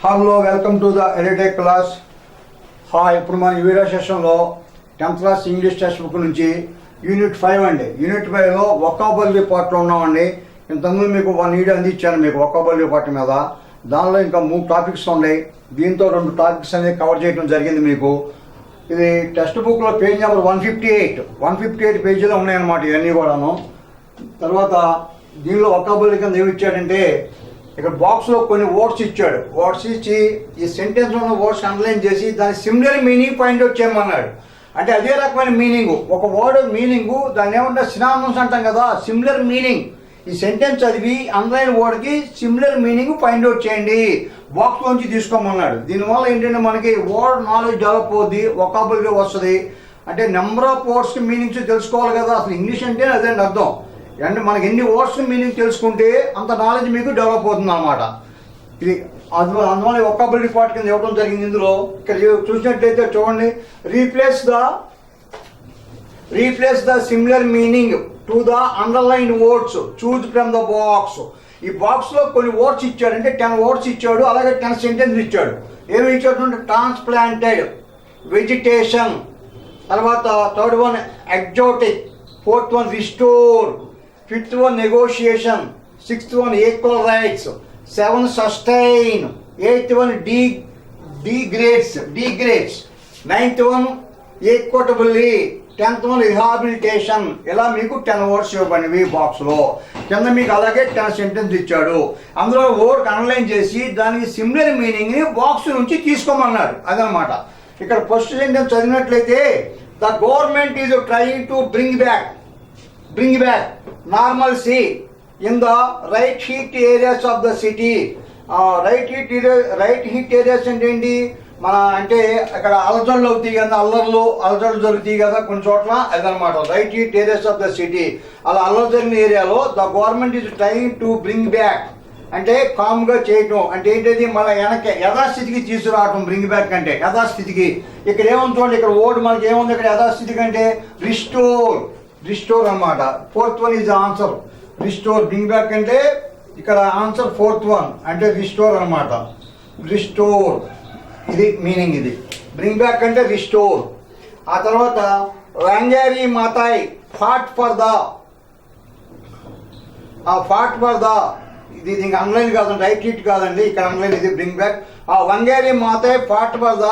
Hello welcome to the edtech class. ఇప్పుడు మన ఈ వీడియో సెషన్లో 10th class English text book నుంచి యూనిట్ 5 అండి. యూనిట్ 5లో వొకాబులరీ పార్ట్లో ఉన్నామండి. ఇంతకుముందు మీకు 1 వీడియో అందించాను మీకు వొకాబులరీ పార్ట్ మీద. దానిలో ఇంకా 3 టాపిక్స్ ఉన్నాయి. దీంతో 2 టాపిక్స్ అనేది కవర్ చేయడం జరిగింది మీకు. ఇది టెక్స్ట్ బుక్లో పేజ్ నెంబర్ 158 పేజీలో ఉన్నాయన్నమాట ఇవన్నీ కూడాను. తర్వాత దీనిలో వొకాబులరీ కింద ఏమి ఇచ్చాడంటే ఇక్కడ బాక్స్లో కొన్ని వర్డ్స్ ఇచ్చాడు. వర్డ్స్ ఇచ్చి ఈ సెంటెన్స్లో ఉన్న వర్డ్స్ అండర్లైన్ చేసి దాని సిమిలర్ మీనింగ్ పాయింట్ అవుట్ చేయమన్నాడు. అంటే అదే రకమైన మీనింగ్, ఒక వర్డ్ మీనింగు దాన్ని ఏమంటే సినానిమ్స్ అంటాం కదా, సిమిలర్ మీనింగ్. ఈ సెంటెన్స్ చదివి అండర్లైన్ వర్డ్కి సిమిలర్ మీనింగ్ పాయింట్ అవుట్ చేయండి, బాక్స్లోంచి తీసుకోమన్నాడు. దీనివల్ల ఏంటంటే మనకి వర్డ్ నాలెడ్జ్ డెవలప్ అవుద్ది, వొకాబులరీ వస్తుంది. అంటే నెంబర్ ఆఫ్ వర్డ్స్కి మీనింగ్స్ తెలుసుకోవాలి కదా, అసలు ఇంగ్లీష్ అంటే అదే అర్థం. అంటే మనకి ఎన్ని వర్డ్స్ మీనింగ్ తెలుసుకుంటే అంత నాలెడ్జ్ మీకు డెవలప్ అవుతుంది అన్నమాట. ఇది అందువల్ల వొకాబులరీ పార్ట్ కింద ఇవ్వడం జరిగింది. ఇందులో ఇక్కడ చూసినట్లయితే చూడండి, replace the similar meaning to the underline words, choose from the box. ఈ బాక్స్లో కొన్ని వర్డ్స్ ఇచ్చాడు, అంటే 10 వర్డ్స్ ఇచ్చాడు, అలాగే 10 సెంటెన్స్ ఇచ్చాడు. ఏమి ఇచ్చాడు అంటే ట్రాన్స్ప్లాంటెడ్, వెజిటేషన్, తర్వాత 3rd one exotic, 4th one restore, 5th one negotiation, 6th one equal rights, 7th sustain, 8th one degrades, 9th one equitably, 10th one rehabilitation. ఇలా మీకు 10 వర్డ్స్ ఇవ్వబడినవి బాక్స్లో. కింద మీకు అలాగే 10 సెంటెన్స్ ఇచ్చాడు. అందులో వర్డ్ అనలైజ్ చేసి దానికి సిమిలర్ మీనింగ్ని బాక్స్ నుంచి తీసుకోమన్నాడు. అదనమాట. ఇక్కడ ఫస్ట్ సెంటెన్స్ చదివినట్లయితే the government is trying to bring back normalcy in the right heat areas of the city. right heat areas అంటే ఏంటి, మన అంటే అక్కడ అలజడులు అవుతాయి కదా, అలజడులు జరుగుతాయి కదా కొన్ని చోట్ల, అదనమాట right heat areas of the city. అలా అల్లరి జరిగిన ఏరియాలో the government is trying to bring back అంటే కామ్గా చేయటం. అంటే ఏంటది, మన వెనక యథాస్థితికి తీసుకురావటం. బ్రింగ్ బ్యాక్ అంటే యథాస్థితికి. ఇక్కడ ఏముంది చూడండి, ఇక్కడ వర్డ్ మనకి ఏముంది ఇక్కడ యథాస్థితికి అంటే రిస్టోర్ అన్నమాట. 4th one is answer, restore. Bring back అంటే ఇక్కడ ఆన్సర్ 4th వన్ అంటే రిస్టోర్ అన్నమాట. రిస్టోర్ ఇది మీనింగ్. ఇది బ్రింగ్ బ్యాక్ అంటే రిస్టోర్. ఆ తర్వాత రంగారి మాతాయ్ ఫాట్ ఫర్ ద ఇది ఇంకా అన్లైన్ కాదండి, రైట్ హీట్ కాదండి, ఇక్కడ అన్లైన్. ఇది bring back. Wangari Maathai fought for the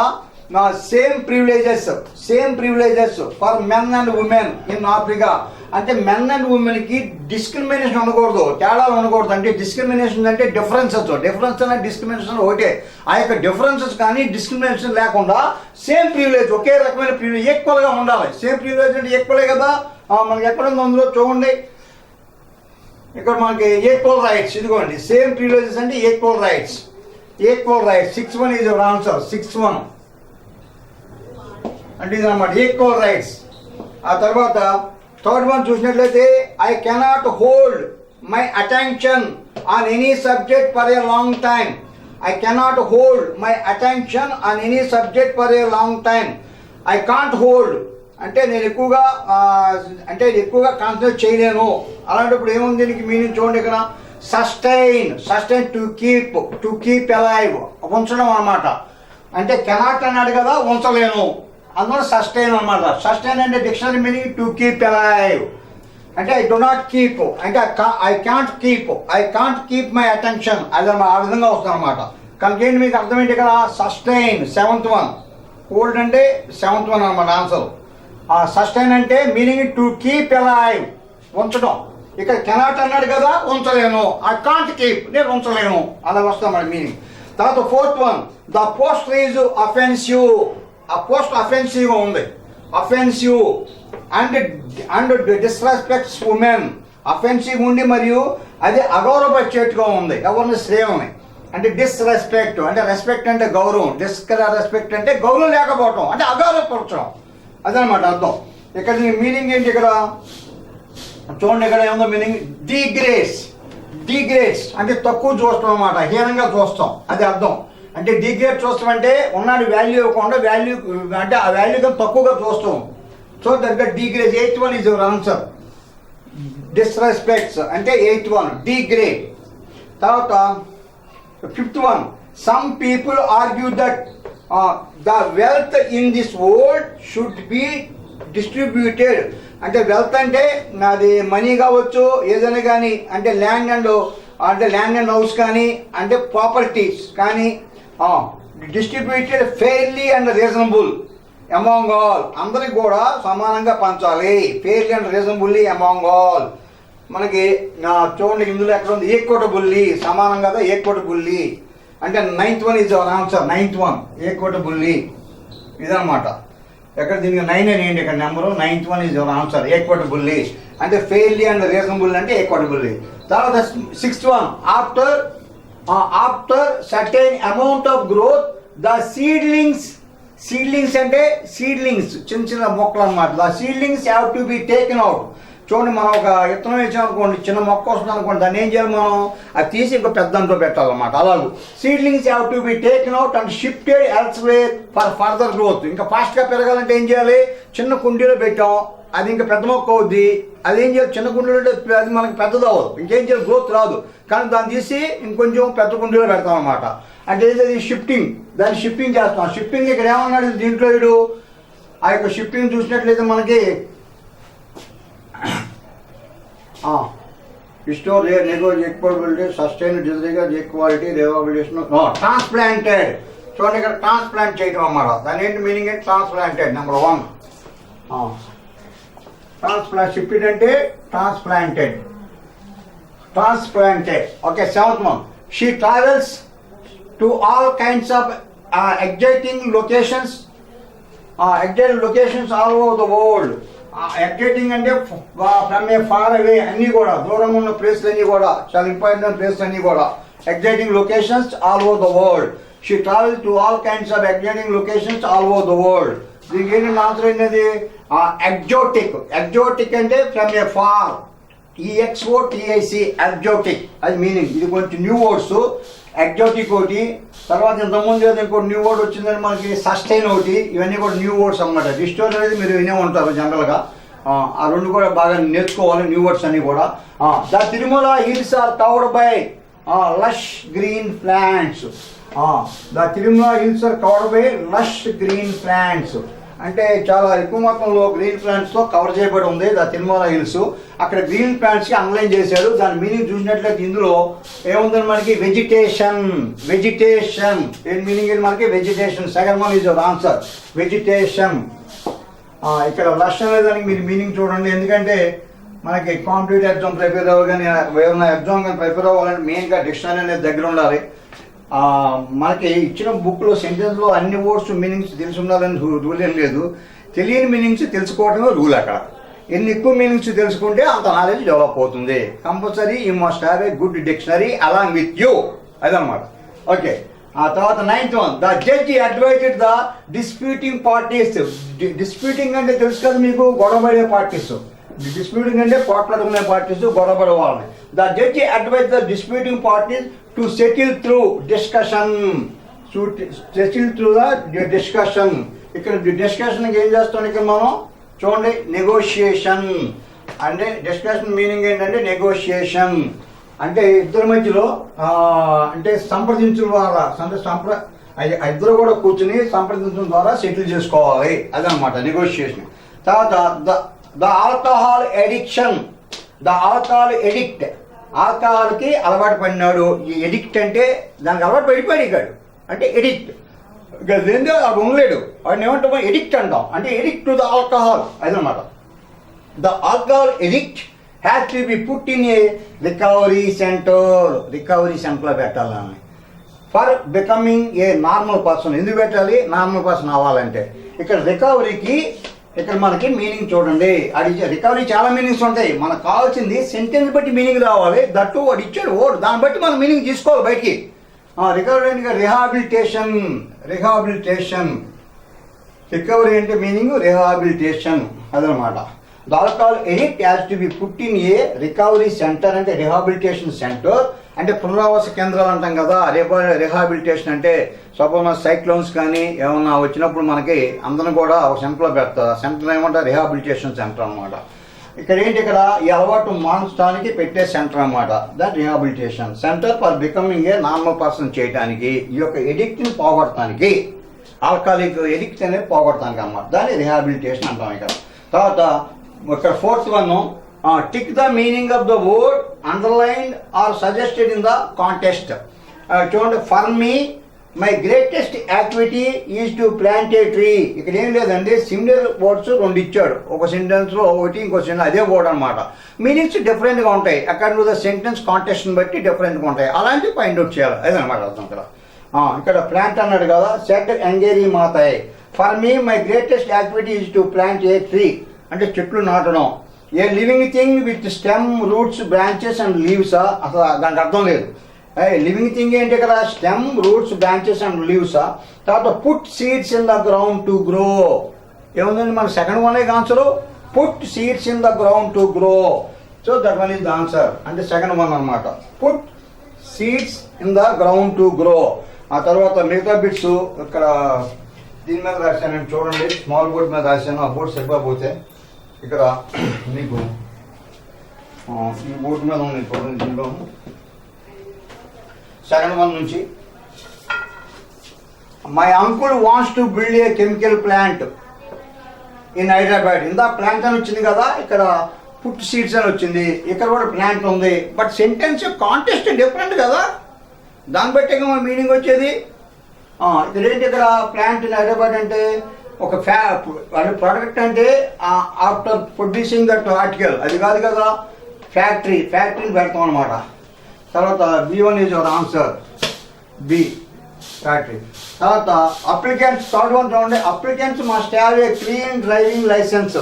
same privileges for men and women in Africa. అంటే మెన్ అండ్ ఉమెన్కి డిస్క్రిమినేషన్ ఉండకూడదు, తేడాలు ఉండకూడదు. అంటే డిస్క్రిమినేషన్ అంటే డిఫరెన్స్ అనే డిస్క్రిమినేషన్ ఒకటే. ఆ యొక్క డిఫరెన్సెస్ కానీ డిస్క్రిమినేషన్ లేకుండా సేమ్ ప్రివిలేజ్, ఒకే రకమైన ప్రివిలేజ్, ఈక్వల్గా ఉండాలి. సేమ్ ప్రివిలేజ్ అంటే ఈక్వలే కదా. మనకి ఎక్కడ ఉందో అందులో చూడండి, ఇక్కడ మనకి ఈక్వల్ రైట్స్. ఇదిగోండి, సేమ్ ప్రివిలేజెస్ అంటే equal rights. 6th one is your answer. 6th one అంటే ఇది అన్నమాట, ఈక్వల్ రైట్స్. ఆ తర్వాత 3rd వన్ చూసినట్లయితే I cannot hold my attention on any subject for a long time. I cannot hold my attention on any subject for a long time. I can't hold అంటే నేను ఎక్కువగా concentrate చేయలేను. అలాంటప్పుడు ఏముంది దీనికి మీనింగ్ చూడండి, ఇక్కడ సస్టైన్ టు కీప్ అలైవ్, ఉంచడం అన్నమాట. అంటే కెనాట్ అన్నాడు కదా, ఉంచలేను, అందువల్ల సస్టైన్ అనమాట. సస్టైన్ అంటే dictionary meaning to keep alive. అంటే ఐ డు నాట్ కీప్ అంటే I can't keep my attention. అది ఆ విధంగా వస్తుంది అనమాట. కనుక ఏంటి మీకు అర్థమేంటి ఇక్కడ, సస్టైన్ 7th వన్, హోల్డ్ అంటే 7th వన్ అనమాట ఆన్సర్. సస్టైన్ అంటే మీనింగ్ టు కీప్ అలైవ్, ఉంచడం. ఇక్కడ కెనాట్ అన్నాడు కదా, ఉంచలేను. ఐ కాంట్ కీప్, నేను ఉంచలేను, అలా వస్తాం మన మీనింగ్. తర్వాత 4th one, the poster is offensive. ఆ పోస్ట్ అఫెన్సివ్గా ఉంది, అఫెన్సివ్ అండ్ డిస్రెస్పెక్ట్స్ ఉమెన్. అఫెన్సివ్ ఉండి మరియు అది అగౌరవపరిచేట్టుగా ఉంది ఎవరిని, స్త్రీలని. అంటే డిస్రెస్పెక్ట్ అంటే రెస్పెక్ట్ అంటే గౌరవం, డిస్రెస్పెక్ట్ అంటే గౌరవం లేకపోవటం, అంటే అగౌరవపరచడం, అదనమాట అర్థం. ఇక్కడ మీనింగ్ ఏంటి, ఇక్కడ చూడండి, ఇక్కడ ఏముందో మీనింగ్, డిగ్రేడ్స్ అంటే తక్కువ చూస్తాం అన్నమాట, హీనంగా చూస్తాం, అది అర్థం. అంటే డిగ్రేడ్ చూస్తాం అంటే ఉన్నాడు వాల్యూ ఇవ్వకుండా వాల్యూ అంటే ఆ వాల్యూ తక్కువగా చూస్తాం. సో దగ్గర degrade. 8th one is your answer. Disrespects అంటే 8th వన్, డిగ్రేడ్. తర్వాత 5th one some people argue that the wealth in this world should be distributed. అంటే వెల్త్ అంటే నాది మనీ కావచ్చు, ఏదైనా కానీ, అంటే ల్యాండ్ అండ్ హౌస్ కానీ, అంటే ప్రాపర్టీస్ కానీ distributed fairly and reasonable among all, అందరికి కూడా సమానంగా పంచాలి. Fairly and reasonably among all. మనకి చూడండి ఇందులో ఎక్కడ ఉంది, ఈక్వటబుల్లీ, సమానం కదా, ఈక్వటబుల్లీ. అంటే 9th one is our answer. 9th one equitably ఇదనమాట. ఎక్కడ దీనికి 9 అని ఏంటి ఇక్కడ number. 9th one is our answer, equitably. అంటే ఫెయిర్లీ అండ్ రీజనబుల్ అంటే ఈక్వటబుల్లీ. తర్వాత 6th one, after certain amount of growth the seedlings అంటే సీడ్లింగ్స్ చిన్న చిన్న మొక్కలు అనమాట. The seedlings have to be taken out. చూడండి, మనం ఒక విత్తనం వేసాం అనుకోండి, చిన్న మొక్క వస్తుంది అనుకోండి, దాన్ని ఏం చేయాలి మనం, అది తీసి ఇంకో పెద్ద దాంట్లో పెట్టాలన్నమాట. అలాగే seedlings have to be taken out and shifted elsewhere for further growth. ఇంకా ఫాస్ట్గా పెరగాలంటే ఏం చేయాలి, చిన్న కుండీలో పెట్టాం, అది ఇంకా పెద్ద మొక్క అవుద్ది. అది ఏం చేయాలి, చిన్న కుండీలో అది మనకి పెద్దది అవ్వదు, ఇంకేం చేయాలి, గ్రోత్ రాదు. కానీ దాన్ని తీసి ఇంకొంచెం పెద్ద కుండీలో పెడతాం అనమాట. అంటే ఏంటది షిఫ్టింగ్, దాన్ని షిఫ్టింగ్ చేస్తాం. షిఫ్టింగ్ ఇక్కడ ఏమన్నాడు దీంట్లో, వీడు ఆ యొక్క షిఫ్టింగ్ చూసినట్లయితే మనకి restore equability, sustain disease equality, rehabilitation, transplanted. చూడండి ఇక్కడ ట్రాన్స్ప్లాంట్ చేయడం అన్నమాట. దాని ఏంటి మీనింగ్ ఏంటి, ట్రాన్స్ప్లాంటెడ్. నెంబర్ 1 ట్రాన్స్ప్లాంట్, షిఫ్టెడ్ అంటే transplanted. Okay. 7th one, she travels to all kinds of exciting locations all over the world. Exciting అంటే ఫ్రమ్ ఏ ఫార్ అవే, అన్నీ కూడా దూరంగా ఉన్న ప్లేస్లు అన్నీ కూడా, చాలా ఇంపార్టెంట్ ప్లేస్లు అన్నీ కూడా exciting locations all over the world. She travel to all kinds of exciting locations all over the world. దీనికి ఏంటంటే ఆన్సర్ ఏంటది, ఎగ్జోటిక్ అంటే from a far, EXOTIC, exotic అది మీనింగ్. ఇది కొంచెం న్యూ వర్డ్స్, ఎగ్జోటిక్ ఒకటి. తర్వాత ఇంతకుముందు ఏదో ఇంకోటి న్యూ వర్డ్ వచ్చిందని మనకి సస్టైన్ ఒకటి. ఇవన్నీ కూడా న్యూ వర్డ్స్ అన్నమాట. రిస్టోర్ అనేది మీరు వినే ఉంటారు జనరల్గా. ఆ రెండు కూడా బాగా నేర్చుకోవాలి, న్యూ వర్డ్స్ అన్ని కూడా. The Tirumala hills are covered by lush green plants. The Tirumala hills are covered by lush green plants. అంటే చాలా ఎక్కువ మొత్తంలో గ్రీన్ ప్లాంట్స్తో కవర్ చేయబడి ఉంది ద తిరుమల హిల్స్. అక్కడ గ్రీన్ ప్లాంట్స్కి అండర్లైన్ చేశాడు. దాని మీనింగ్ చూసినట్లయితే ఇందులో ఏముందని మనకి వెజిటేషన్. ఏం మీనింగ్ ఏంటి మనకి, vegetation. 2nd one is your answer, vegetation. ఇక్కడ లష్ అనే దానికి మీరు మీనింగ్ చూడండి. ఎందుకంటే మనకి కాంపిటేటివ్ ఎగ్జామ్ ప్రిపేర్ అవ్వాలి, కానీ ఏమైనా ఎగ్జామ్ కానీ ప్రిపేర్ అవ్వాలంటే మెయిన్గా డిక్షనరీ అనేది దగ్గర ఉండాలి. మనకి ఇచ్చిన బుక్లో సెంటెన్స్లో అన్ని వర్డ్స్ మీనింగ్స్ తెలిసి ఉండాలని రూల్ ఏం లేదు. తెలియని మీనింగ్స్ తెలుసుకోవడమే రూల్. అక్కడ ఎన్ని ఎక్కువ మీనింగ్స్ తెలుసుకుంటే అంత నాలెడ్జ్ డెవలప్ అవుతుంది. Compulsory you must have a good dictionary along with you, అదనమాట. ఓకే. ఆ తర్వాత 9th one, the judge అడ్వైజెడ్ the disputing parties. Disputing అంటే తెలుసు కదా మీకు, గొడవపడే పార్టీస్. డిస్ప్యూటింగ్ అంటే పోట్లాడుకునే పార్టీస్, గొడవపడే వాళ్ళని. The judge advise the disputing parties to settle through discussion. ఇక్కడ డిస్కషన్కి ఏం చేస్తాం ఇక్కడ మనం చూడండి, నెగోషియేషన్. అంటే డిస్కషన్ మీనింగ్ ఏంటంటే నెగోషియేషన్ అంటే ఇద్దరి మధ్యలో అంటే సంప్రదించడం ద్వారా, ఇద్దరు కూడా కూర్చుని సంప్రదించడం ద్వారా సెటిల్ చేసుకోవాలి, అదనమాట నెగోషియేషన్. తర్వాత ద ఆల్కహాల్ ఎడిక్షన్. ఆల్కహాల్కి అలవాటు పడినాడు. ఈ ఎడిక్ట్ అంటే దానికి అలవాటు పడిపోయాడు అంటే ఎడిక్ట్. ఇక ఏందో అది ఉండలేడు, వాడిని ఏమంటాం, ఎడిక్ట్ అంటాం. అంటే ఎడిక్ట్ టు ద ఆల్కహాల్, అదనమాట. The alcohol addict has to be put in a recovery సెంటర్లో పెట్టాలని. For becoming a normal person. ఎందుకు పెట్టాలి, నార్మల్ పర్సన్ అవ్వాలంటే. ఇక్కడ రికవరీకి ఇక్కడ మనకి మీనింగ్ చూడండి. అది రికవరీ చాలా మీనింగ్స్ ఉంటాయి. మనకు కావాల్సింది సెంటెన్స్ బట్టి మీనింగ్ రావాలి. దట్టు వాడు ఇచ్చాడు ఓడ్, దాన్ని బట్టి మనం మీనింగ్ తీసుకోవాలి బయటికి. రికవరీ అంటే రికవరీ అంటే మీనింగ్ రిహాబిలిటేషన్, అదనమాట. The alcohol addict has to be put in a recovery centre. అంటే రిహాబిలిటేషన్ సెంటర్ అంటే పునరావాస కేంద్రాలు అంటాం కదా. రిహాబిలిటేషన్ అంటే సపోజ్ సైక్లోన్స్ కానీ ఏమన్నా వచ్చినప్పుడు మనకి అందరం కూడా ఒక సెంటర్లో పెడతారు. సెంటర్ ఏమంటారు, రిహాబిలిటేషన్ సెంటర్ అనమాట. ఇక్కడ ఏంటి, ఇక్కడ ఈ అలవాటు మాన్చడానికి పెట్టే సెంటర్ అన్నమాట. దాని rehabilitation centre for becoming a normal person చేయడానికి, ఈ యొక్క ఎడిక్ట్ని పోగొట్టడానికి, ఆల్కహాలిక్ ఎడిక్ట్ అనేది పోగొట్టడానికి అన్నమాట. దాన్ని రిహాబిలిటేషన్ అంటాం. ఇక్కడ తర్వాత ఇక్కడ fourth one, tick the meaning of the word underlined are suggested in the contest. చూడండి, for me my greatest activity is to plant a tree. ఇక్కడ ఏం లేదండి, సిమిలర్ వర్డ్స్ రెండు ఇచ్చాడు. ఒక సెంటెన్స్లో ఒకటి, ఇంకో సెంటెన్స్ అదే వర్డ్ అనమాట. మీనింగ్స్ డిఫరెంట్గా ఉంటాయి. అకార్డింగ్ టు ద సెంటెన్స్ కాంటెస్ట్ని బట్టి డిఫరెంట్గా ఉంటాయి. అలాంటివి ఫైండ్ అవుట్ చేయాలి, అదనమాట అర్థం ఇక్కడ. ఇక్కడ ప్లాంట్ అన్నాడు కదా, set Wangari Maathai. For me my greatest activity is to plant a tree అంటే చెట్లు నాటడం. A living thing with stem, roots, branches and leaves. అసలు దానికి అర్థం లేదు. లివింగ్ థింగ్ ఏంటి కదా, stem, roots, branches and leaves. తర్వాత put seeds in the ground to grow. ఏముందండి మన second one answer, put seeds in the ground to grow. So that one is the answer, అంటే సెకండ్ వన్ అనమాట. Put seeds in the ground to grow. ఆ తర్వాత మిగతా bits ఇక్కడ దీని మీద రాశాను చూడండి, స్మాల్ బోర్డ్ మీద రాశాను. ఆ బోర్డ్ చెప్పకపోతే ఇక్కడ మీకు ఈ బోర్డు మీద ఉంది చూడండి. దీనిలో సెకండ్ వన్ నుంచి, my uncle wants to build a chemical plant in Hyderabad. ఇందా ప్లాంట్ అని వచ్చింది కదా, ఇక్కడ పుట్ సీడ్స్ అని వచ్చింది, ఇక్కడ కూడా ప్లాంట్ ఉంది. బట్ సెంటెన్స్ కాంటెస్ట్ డిఫరెంట్ కదా, దాన్ని బట్టి మీనింగ్ వచ్చేది. ఇక్కడ ఏంటి, ఇక్కడ ప్లాంట్ ఇన్ హైదరాబాద్ అంటే ఒక ప్రోడక్ట్ అంటే ఆఫ్టర్ ప్రొడ్యూసింగ్ దట్ ఆర్టికల్, అది కాదు కదా. ఫ్యాక్టరీని పెడతాం అనమాట. తర్వాత B1 is your answer, B factory. తర్వాత అప్లికెంట్స్, థర్డ్ వన్ చూడండి, applicants must have a clean driving licence.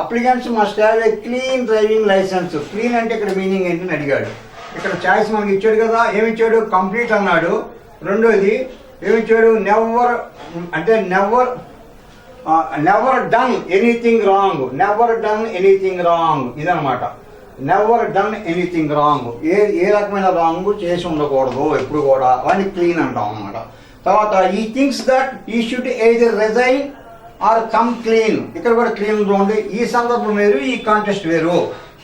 Applicants must have a clean driving licence. Clean అంటే ఇక్కడ మీనింగ్ ఏంటని అడిగాడు. ఇక్కడ చాయిస్ మనకి ఇచ్చాడు కదా, ఏమి ఇచ్చాడు, కంప్లీట్ అన్నాడు. రెండోది ఏమి ఇచ్చాడు, నెవర్ అంటే never done anything wrong. Never done anything wrong ఇదనమాట. నెవర్ డన్ ఎనీథింగ్ రాంగ్, ఏ రకమైన రాంగ్ చేసి ఉండకూడదు ఎప్పుడు కూడా, వాడిని క్లీన్ అంటాం అన్నమాట. తర్వాత ఈ things that he should either resign or come clean. ఇక్కడ కూడా క్లీన్ చూడండి, ఈ సందర్భం వేరు, ఈ కాంటెస్ట్ వేరు.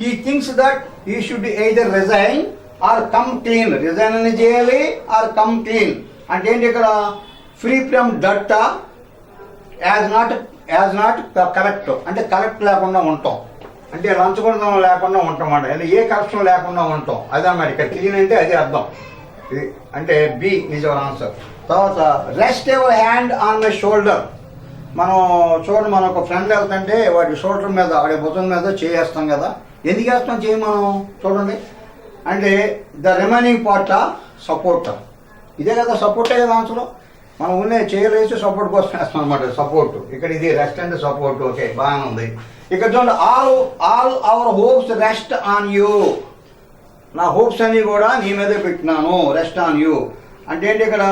ఈ things that he should either resign or come clean. Resign అని చేయాలి, ఆర్ కమ్ క్లీన్ అంటే ఏంటి, ఇక్కడ free from that, as not correct అంటే కరెక్ట్ లేకుండా ఉంటాం, అంటే లంచగొండం లేకుండా ఉంటాం అంటే ఏ కరప్షన్ లేకుండా ఉంటాం, అదే మరి ఇక్కడ క్లీన్ అంటే అదే అర్థం. అంటే బి ఈజ్ యువర్ ఆన్సర్. తర్వాత rest your hand on my shoulder. మనం చూడండి, మనం ఒక ఫ్రెండ్ వెళ్తుంటే వాడి షోల్డర్ మీద, వాడి భుజం మీద చేస్తాం కదా. ఎందుకు వేస్తాం చేయి మనం చూడండి, అంటే ద రిమైనింగ్ పార్ట్ సపోర్ట్. ఇదే కదా సపోర్టే కదా ఆన్సర్. మనం ఉన్నే చేయలేసి సపోర్ట్ కోసం వేస్తాం అనమాట, సపోర్ట్. ఇక్కడ ఇది రెస్ట్ అంటే సపోర్ట్. ఓకే, బాగానే ఉంది. ఇక్కడ చూడండి, all our hopes rest on you. నా హోప్స్ అన్నీ కూడా నీ మీదే పెట్టినాను, రెస్ట్ ఆన్ యూ అంటే ఏంటి, ఇక్కడ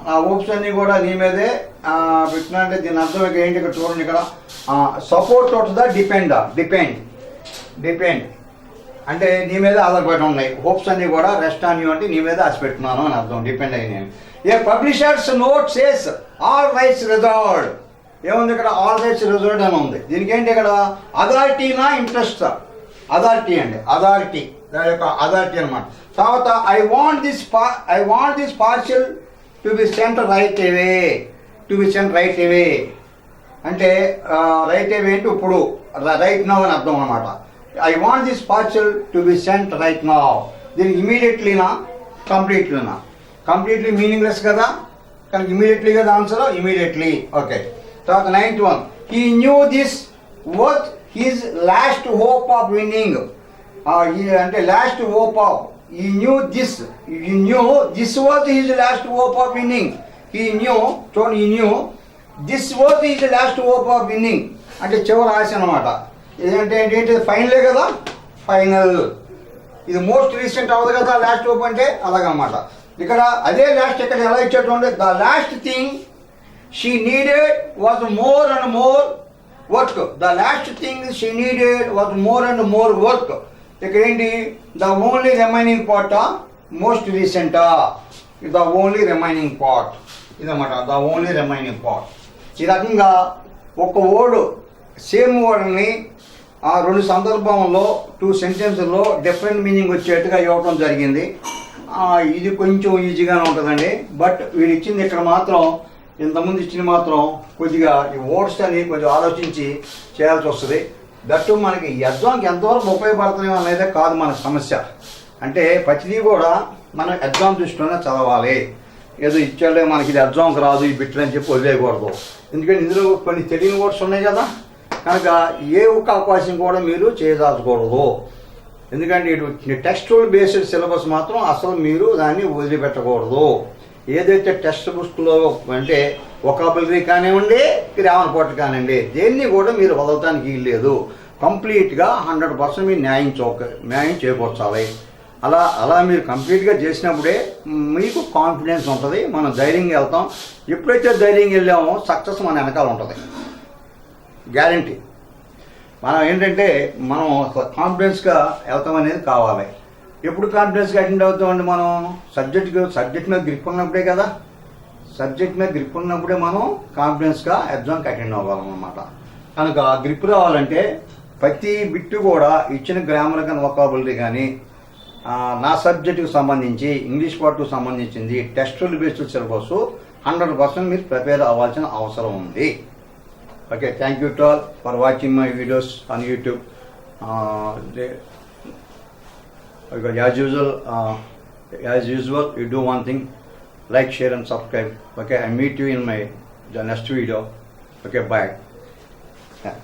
నా హోప్స్ అన్నీ కూడా నీ మీదే పెట్టినా అంటే దీని అర్థం ఇక్కడ ఏంటి, ఇక్కడ చూడండి, ఇక్కడ సపోర్ట్ అవుతుందా, డిపెండ్ అంటే నీ మీద ఆధారపడి ఉన్నాయి. హోప్స్ అన్నీ కూడా రెస్ట్ ఆన్ యూ అంటే నీ మీద ఆశ పెట్టున్నాను అని అర్థం, డిపెండ్ అయినాయి. A publishers note says all rights reserved. ఏముంది ఇక్కడ, ఆల్ రైట్స్ రిజర్వ్డ్ అని ఉంది. దీనికి ఏంటి ఇక్కడ అథారిటీనా ఇంట్రెస్ట్? అథారిటీ అండి, అథారిటీ, దాని యొక్క అథారిటీ అనమాట. తర్వాత I want this parcel to be sent right away అంటే రైట్ అవే అంటే ఇప్పుడు రైట్ నౌ అని అర్థం అనమాట. I want this parcel to be sent right now. దీనికి ఇమీడియట్లీనా, కంప్లీట్లీ మీనింగ్లెస్ కదా, కానీ ఇమీడియట్లీ కదా ఆన్సర్, ఇమీడియట్లీ. ఓకే. తర్వాత 9th one, he knew this was his last hope of winning. అంటే last hope of, he knew this was his last hope of winning. he knew this was his last hope of winning అంటే చివరి ఆశ అనమాట. ఇదంటే ఏంటి, ఫైనలే కదా, final. ఇది most recent అవ్వదు కదా లాస్ట్ హోప్ అంటే, అలాగనమాట. ఇక్కడ అదే లాస్ట్ ఇక్కడ ఎలా ఇచ్చేటువంటి, the last thing she needed was more and more work. The last thing she needed was more and more work. ఇక్కడ ఏంటి, the only remaining part, most recent, the only remaining part ఇదన్నమాట, the only remaining part. ఈ రకంగా ఒక word, same వర్డ్ని ఆ 2 సందర్భంలో 2 సెంటెన్స్లో different meaning వచ్చేట్టుగా ఇవ్వటం జరిగింది. ఇది కొంచెం ఈజీగానే ఉంటుందండి. బట్ వీళ్ళు ఇచ్చింది ఇక్కడ మాత్రం, ఇంతకుముందు ఇచ్చింది మాత్రం కొద్దిగా ఈ వర్డ్స్ అని కొంచెం ఆలోచించి చేయాల్సి వస్తుంది. దట్టు మనకి ఎగ్జామ్కి ఎంతవరకు ఉపయోగపడుతున్నాయి అనేదే కాదు మన సమస్య. అంటే ప్రతిదీ కూడా మనం ఎగ్జామ్ దృష్టిలోనే చదవాలి. ఏదో ఇచ్చాడే మనకి ఇది ఎగ్జామ్కి రాదు ఈ బిట్లు అని చెప్పి వదిలేయకూడదు. ఎందుకంటే ఇందులో కొన్ని తెలియని వర్డ్స్ ఉన్నాయి కదా, కనుక ఏ ఒక్క అవకాశం కూడా మీరు చేయదాచకూడదు. ఎందుకంటే ఇటు టెక్స్టువల్ బేస్డ్ సిలబస్ మాత్రం అసలు మీరు దాన్ని వదిలిపెట్టకూడదు. ఏదైతే టెక్స్ట్ బుక్స్లో అంటే వొకాబులరీ కానివ్వండి, గ్రామర్ పార్ట్ కానివ్వండి, దేన్ని కూడా మీరు వదలటానికి వీల్లేదు. కంప్లీట్గా 100% మీరు న్యాయం చేకూర్చాలి. అలా మీరు కంప్లీట్గా చేసినప్పుడే మీకు కాన్ఫిడెన్స్ ఉంటుంది. మనం ధైర్యంగా వెళ్తాం. ఎప్పుడైతే ధైర్యంగా వెళ్ళామో సక్సెస్ మన వెనకాల ఉంటుంది, గ్యారంటీ. మనం ఏంటంటే మనం కాన్ఫిడెన్స్గా వెళ్తాం అనేది కావాలి. ఎప్పుడు కాన్ఫిడెన్స్గా అటెండ్ అవుతామండి మనం? సబ్జెక్ట్ మీద గ్రిప్ ఉన్నప్పుడే కదా. సబ్జెక్ట్ మీద గ్రిప్ ఉన్నప్పుడే మనం కాన్ఫిడెన్స్గా ఎగ్జామ్కి అటెండ్ అవ్వగలం అన్నమాట. కనుక గ్రిప్ రావాలంటే ప్రతి బిట్టు కూడా ఇచ్చిన గ్రామర్ కానీ వొకాబులరీ కానీ నా సబ్జెక్టుకు సంబంధించి ఇంగ్లీష్ పార్ట్కు సంబంధించింది టెక్స్టువల్ బేస్డ్ సిలబస్ 100% మీరు ప్రిపేర్ అవ్వాల్సిన అవసరం ఉంది. Okay, thank you to all for watching my videos on YouTube. As usual, you do one thing, like, share and subscribe. Okay, I meet you in the next video. Okay, bye. Yeah.